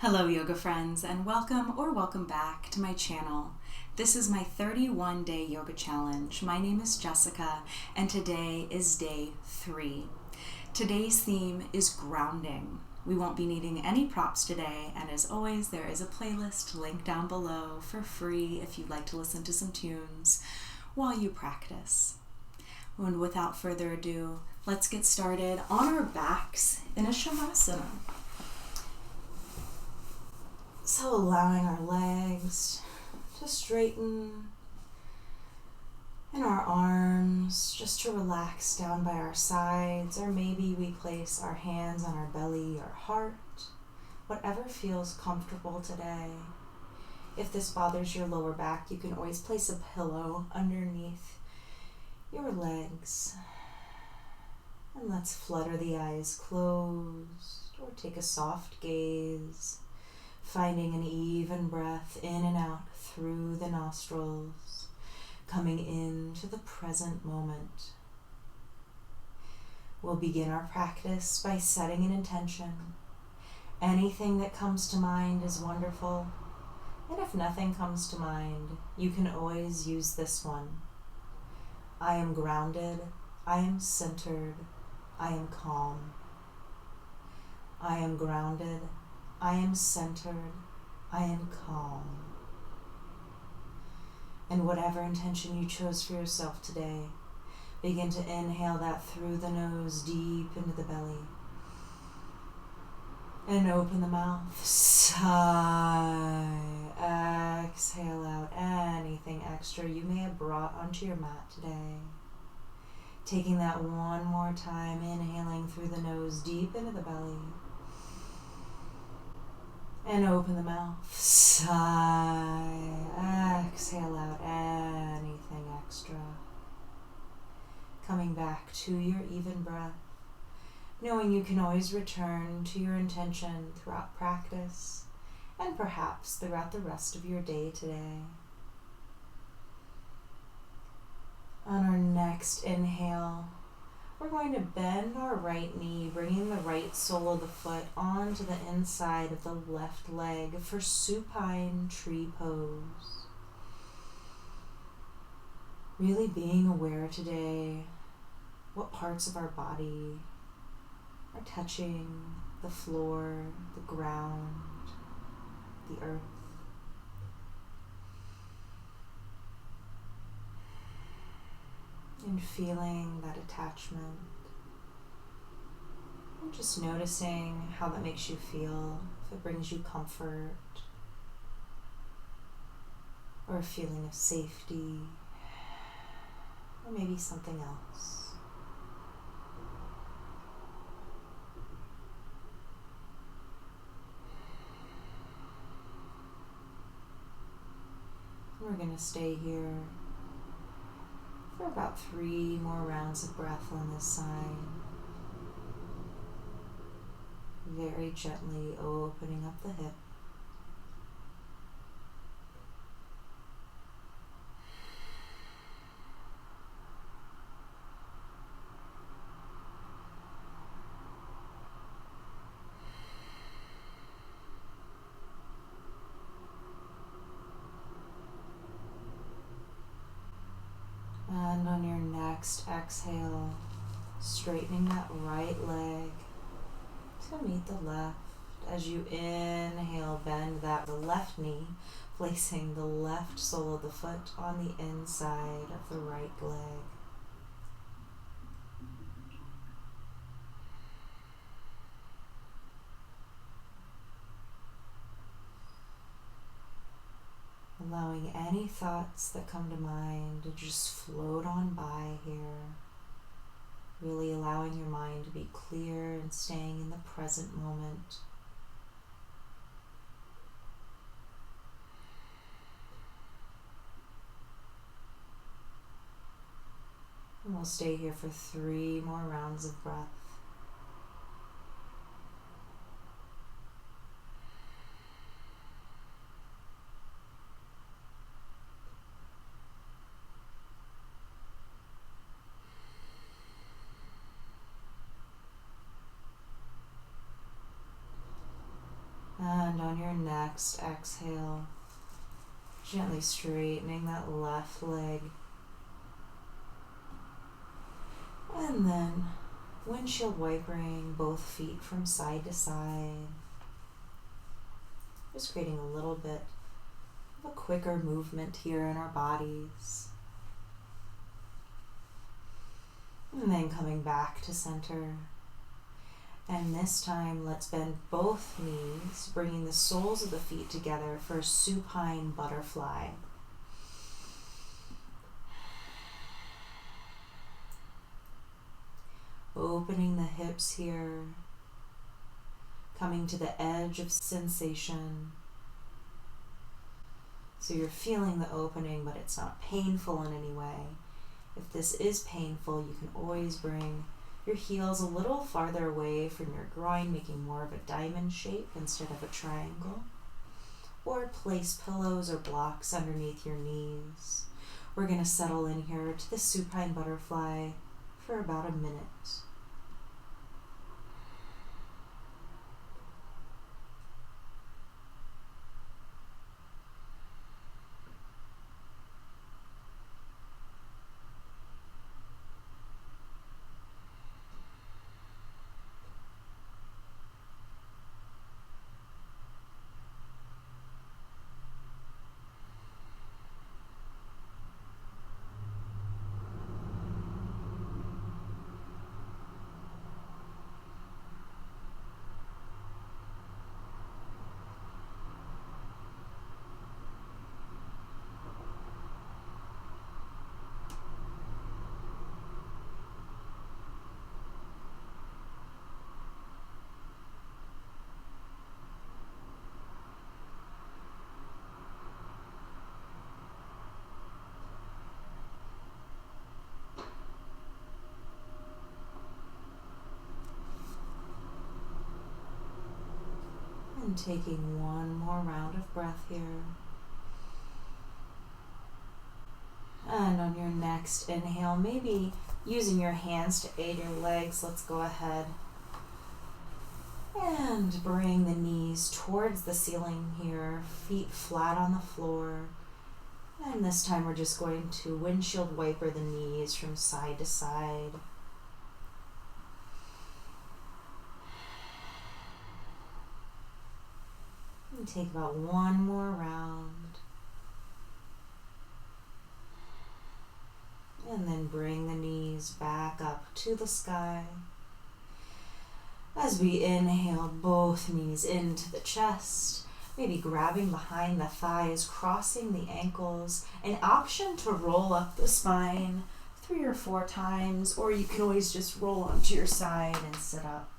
Hello yoga friends, and welcome back to my channel. This is my 31-day yoga challenge. My name is Jessica and today is day 3. Today's theme is grounding. We won't be needing any props today, and as always there is a playlist linked down below for free if you'd like to listen to some tunes while you practice. And without further ado, let's get started on our backs in a Shavasana. So allowing our legs to straighten and our arms just to relax down by our sides, or maybe we place our hands on our belly or heart, whatever feels comfortable today. If this bothers your lower back, you can always place a pillow underneath your legs. And let's flutter the eyes closed or take a soft gaze, finding an even breath in and out through the nostrils, coming into the present moment. We'll begin our practice by setting an intention. Anything that comes to mind is wonderful, and if nothing comes to mind, you can always use this one. I am grounded, I am centered, I am calm. I am grounded, I am centered, I am calm. And whatever intention you chose for yourself today, begin to inhale that through the nose deep into the belly. And open the mouth, sigh, exhale out anything extra you may have brought onto your mat today. Taking that one more time, inhaling through the nose deep into the belly. And open the mouth, sigh, exhale out anything extra. Coming back to your even breath, knowing you can always return to your intention throughout practice and perhaps throughout the rest of your day today. On our next inhale, we're going to bend our right knee, bringing the right sole of the foot onto the inside of the left leg for supine tree pose. Really being aware today what parts of our body are touching the floor, the ground, the earth. And feeling that attachment, and just noticing how that makes you feel, if it brings you comfort or a feeling of safety, or maybe something else. We're going to stay here for about 3 more rounds of breath on this side. Very gently opening up the hip. And on your next exhale, straightening that right leg to meet the left. As you inhale, bend the left knee, placing the left sole of the foot on the inside of the right leg. Allowing any thoughts that come to mind to just float on by here. Really allowing your mind to be clear and staying in the present moment. And we'll stay here for 3 more rounds of breath. on your next exhale, gently straightening that left leg. And then windshield wipering both feet from side to side. Just creating a little bit of a quicker movement here in our bodies. And then coming back to center. And this time, let's bend both knees, bringing the soles of the feet together for a supine butterfly. Opening the hips here, coming to the edge of sensation. So you're feeling the opening, but it's not painful in any way. If this is painful, you can always bring your heels a little farther away from your groin, making more of a diamond shape instead of a triangle. Or place pillows or blocks underneath your knees. We're going to settle in here to the supine butterfly for about a minute. And taking one more round of breath here. And on your next inhale, maybe using your hands to aid your legs, let's go ahead and bring the knees towards the ceiling here, feet flat on the floor. And this time we're just going to windshield wiper the knees from side to side. And take about one more round. And then bring the knees back up to the sky. As we inhale, both knees into the chest, maybe grabbing behind the thighs, crossing the ankles. An option to roll up the spine 3 or 4 times, or you can always just roll onto your side and sit up.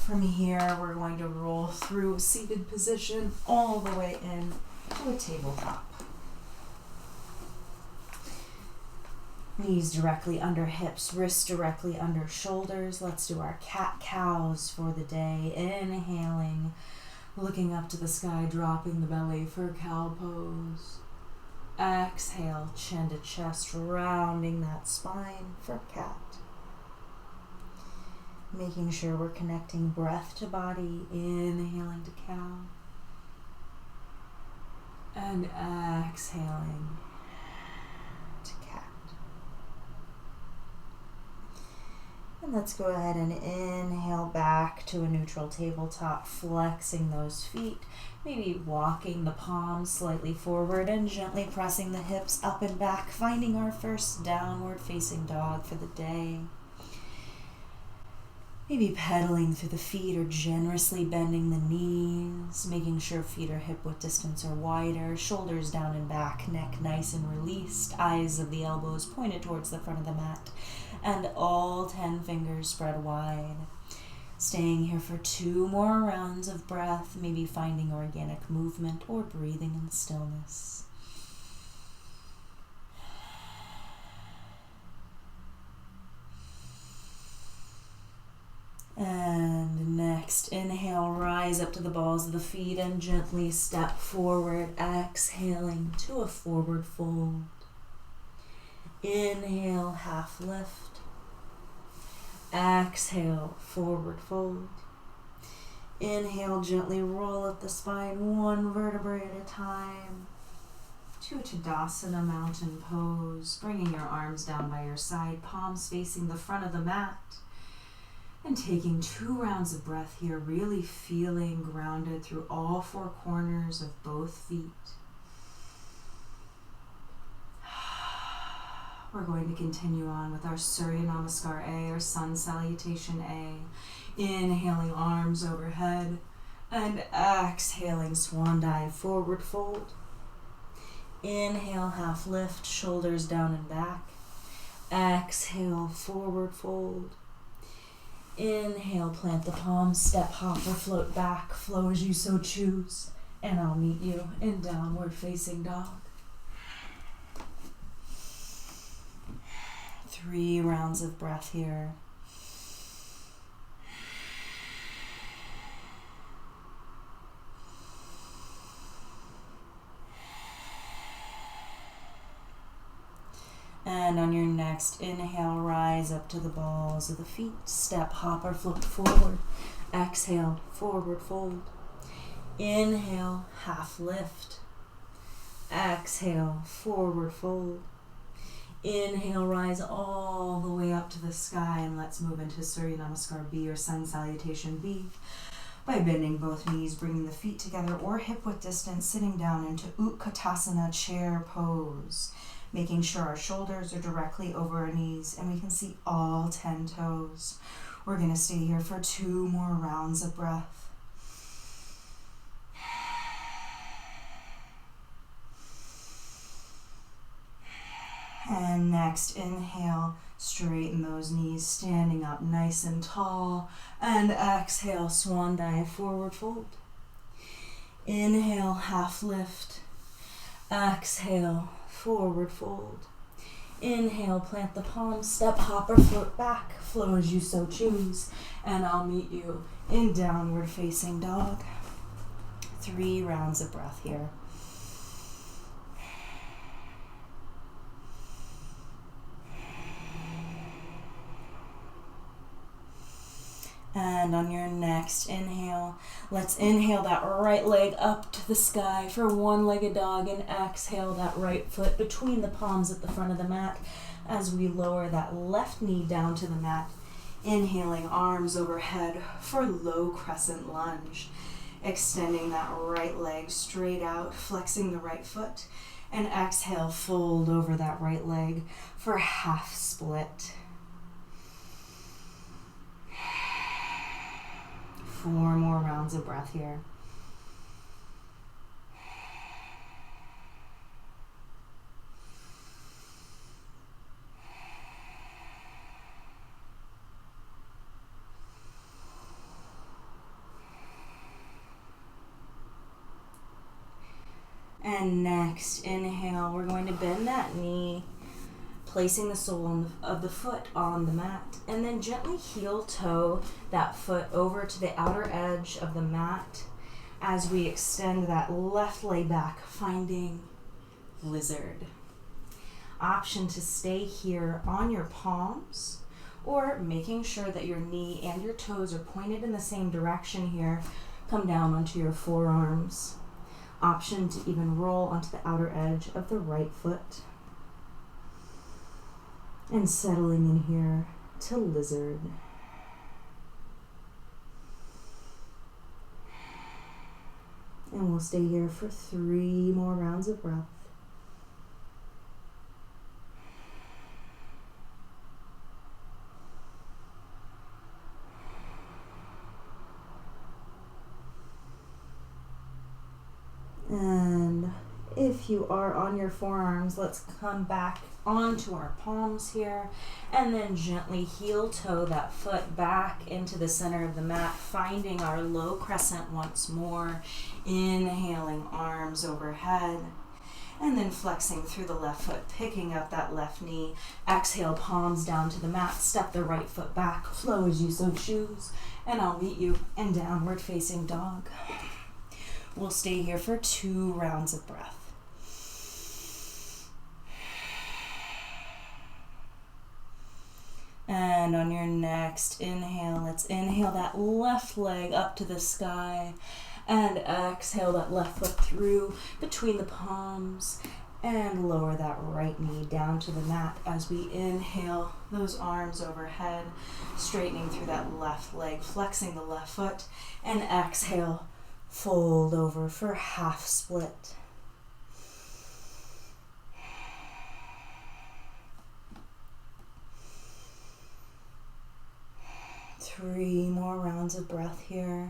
From here, we're going to roll through a seated position all the way in to a tabletop. Knees directly under hips, wrists directly under shoulders. Let's do our cat-cows for the day. Inhaling, looking up to the sky, dropping the belly for cow pose. Exhale, chin to chest, rounding that spine for cat. Making sure we're connecting breath to body, inhaling to cow. And exhaling to cat. And let's go ahead and inhale back to a neutral tabletop, flexing those feet, maybe walking the palms slightly forward and gently pressing the hips up and back, finding our first downward facing dog for the day. Maybe pedaling through the feet or generously bending the knees, making sure feet or hip width distance are wider, shoulders down and back, neck nice and released, eyes of the elbows pointed towards the front of the mat, and all 10 fingers spread wide. Staying here for 2 more rounds of breath, maybe finding organic movement or breathing in stillness. And next, inhale, rise up to the balls of the feet and gently step forward, exhaling to a forward fold. Inhale, half lift. Exhale, forward fold. Inhale, gently roll up the spine, one vertebrae at a time. To Tadasana, mountain pose, bringing your arms down by your side, palms facing the front of the mat. And taking 2 rounds of breath here, really feeling grounded through all 4 corners of both feet. We're going to continue on with our Surya Namaskar A, or Sun Salutation A. Inhaling, arms overhead, and exhaling, Swan Dive, forward fold. Inhale, half lift, shoulders down and back. Exhale, forward fold. Inhale, plant the palms, step, hop, or float back. Flow as you so choose. And I'll meet you in downward facing dog. 3 rounds of breath here. And on your next inhale, rise up to the balls of the feet. Step, hop, or float forward. Exhale, forward fold. Inhale, half lift. Exhale, forward fold. Inhale, rise all the way up to the sky, and let's move into Surya Namaskar B, or Sun Salutation B, by bending both knees, bringing the feet together or hip width distance, sitting down into Utkatasana, chair pose, making sure our shoulders are directly over our knees and we can see all 10 toes. We're going to stay here for 2 more rounds of breath. And next, inhale, straighten those knees, standing up nice and tall. And exhale, Swan Dive, forward fold. Inhale, half lift. Exhale, forward fold. Inhale, plant the palms, step, hop, or float back. Flow as you so choose. And I'll meet you in downward facing dog. 3 rounds of breath here. And on your next inhale, let's inhale that right leg up to the sky for one-legged dog, and exhale that right foot between the palms at the front of the mat as we lower that left knee down to the mat. Inhaling, arms overhead for low crescent lunge. Extending that right leg straight out, flexing the right foot, and exhale, fold over that right leg for half split. 4 more rounds of breath here. And next, inhale, we're going to bend that knee, placing the sole of the foot on the mat, and then gently heel toe that foot over to the outer edge of the mat as we extend that left leg back, finding lizard. Option to stay here on your palms, or making sure that your knee and your toes are pointed in the same direction here. Come down onto your forearms. Option to even roll onto the outer edge of the right foot. And settling in here to lizard. And we'll stay here for 3 more rounds of breath. And if you are on your forearms, let's come back onto our palms here, and then gently heel toe that foot back into the center of the mat, finding our low crescent once more. Inhaling, arms overhead, and then flexing through the left foot, picking up that left knee. Exhale, palms down to the mat, step the right foot back, flow as you so choose, and I'll meet you in downward facing dog. We'll stay here for 2 rounds of breath. And And on your next inhale, let's inhale that left leg up to the sky and exhale that left foot through between the palms and lower that right knee down to the mat as we inhale those arms overhead, straightening through that left leg, flexing the left foot, and exhale, fold over for half split. Three more rounds of breath here.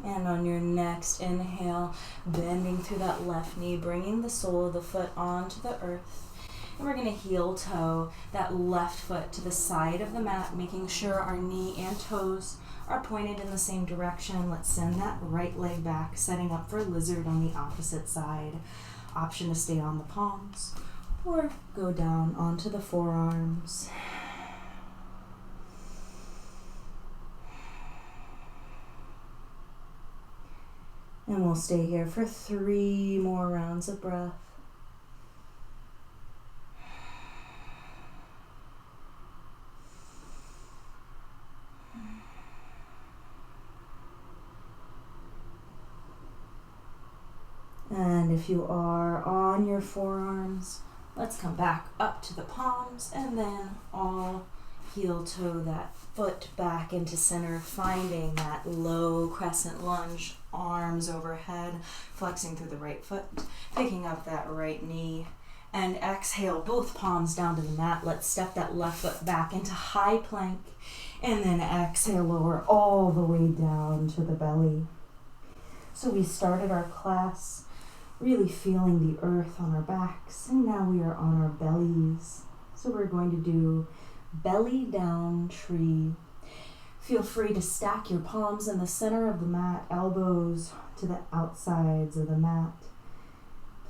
And on your next inhale, bending through that left knee, bringing the sole of the foot onto the earth. And we're going to heel toe that left foot to the side of the mat, making sure our knee and toes are pointed in the same direction. Let's send that right leg back, setting up for lizard on the opposite side. Option to stay on the palms or go down onto the forearms. And we'll stay here for 3 more rounds of breath. And if you are on your forearms, let's come back up to the palms and then all heel toe that foot back into center, finding that low crescent lunge, arms overhead, flexing through the right foot, picking up that right knee, and exhale, both palms down to the mat. Let's step that left foot back into high plank, and then exhale, lower all the way down to the belly. So we started our class really feeling the earth on our backs, and now we are on our bellies. So we're going to do belly down tree. Feel free to stack your palms in the center of the mat, elbows to the outsides of the mat,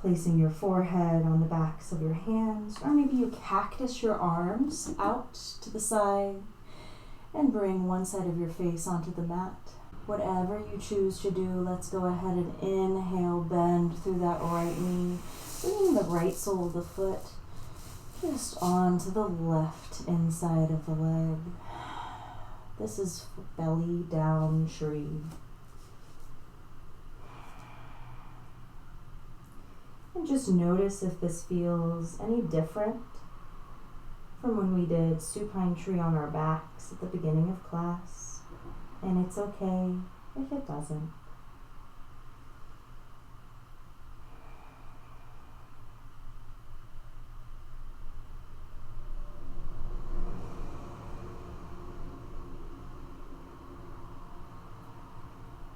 placing your forehead on the backs of your hands, or maybe you cactus your arms out to the side and bring one side of your face onto the mat. Whatever you choose to do, let's go ahead and inhale, bend through that right knee, bringing the right sole of the foot just onto the left inside of the leg. This is belly down tree. And just notice if this feels any different from when we did supine tree on our backs at the beginning of class. And it's okay if it doesn't.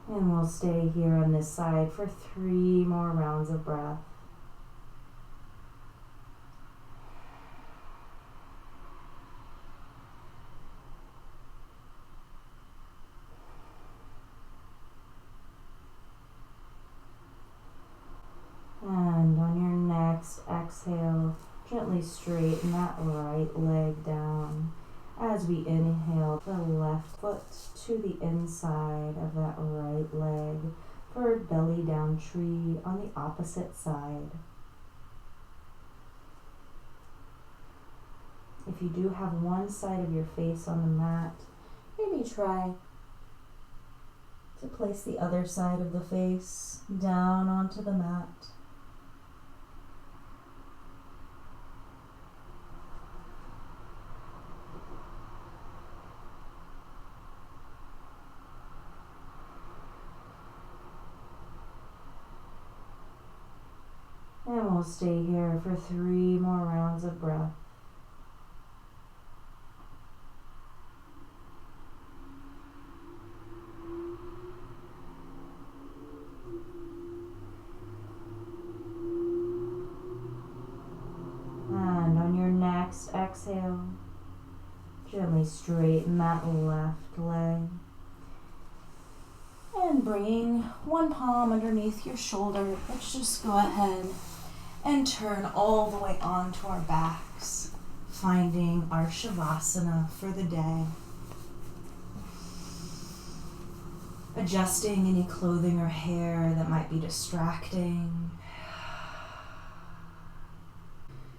And we'll stay here on this side for 3 more rounds of breath. And on your next exhale, gently straighten that right leg down as we inhale the left foot to the inside of that right leg for belly down tree on the opposite side. If you do have one side of your face on the mat, maybe try to place the other side of the face down onto the mat. And we'll stay here for 3 more rounds of breath. And on your next exhale, gently straighten that left leg. And bringing one palm underneath your shoulder, let's just go ahead and turn all the way onto our backs, finding our Shavasana for the day. Adjusting any clothing or hair that might be distracting.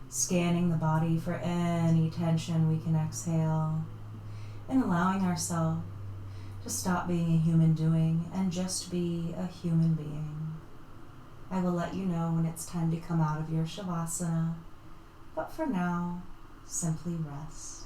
Scanning the body for any tension we can exhale. And allowing ourselves to stop being a human doing and just be a human being. I will let you know when it's time to come out of your Shavasana, but for now, simply rest.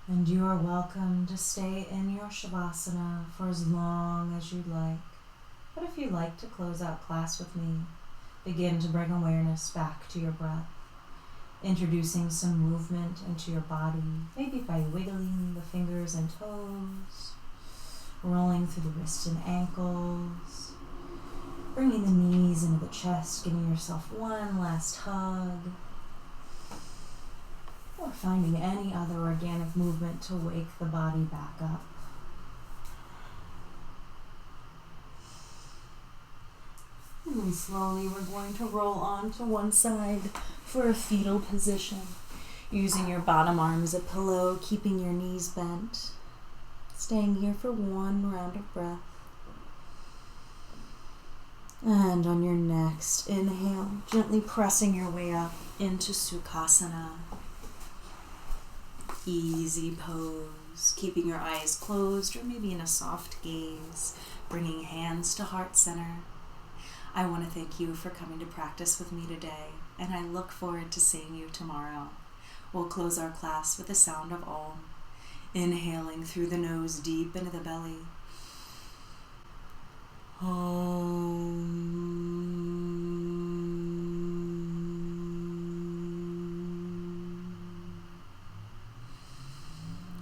And you are welcome to stay in your Shavasana for as long as you'd like. But if you'd like to close out class with me, begin to bring awareness back to your breath, introducing some movement into your body, maybe by wiggling the fingers and toes, rolling through the wrists and ankles, bringing the knees into the chest, giving yourself one last hug, or finding any other organic movement to wake the body back up. And then slowly we're going to roll on to one side for a fetal position, using your bottom arm as a pillow, keeping your knees bent, staying here for one round of breath. And on your next inhale, gently pressing your way up into Sukhasana. Easy pose, keeping your eyes closed or maybe in a soft gaze, bringing hands to heart center. I want to thank you for coming to practice with me today, and I look forward to seeing you tomorrow. We'll close our class with the sound of Om, inhaling through the nose deep into the belly. Om.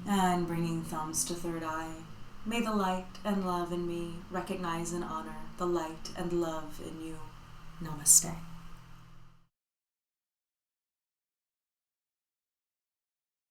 And bringing thumbs to third eye. May the light and love in me recognize and honor the light and love in you. Namaste.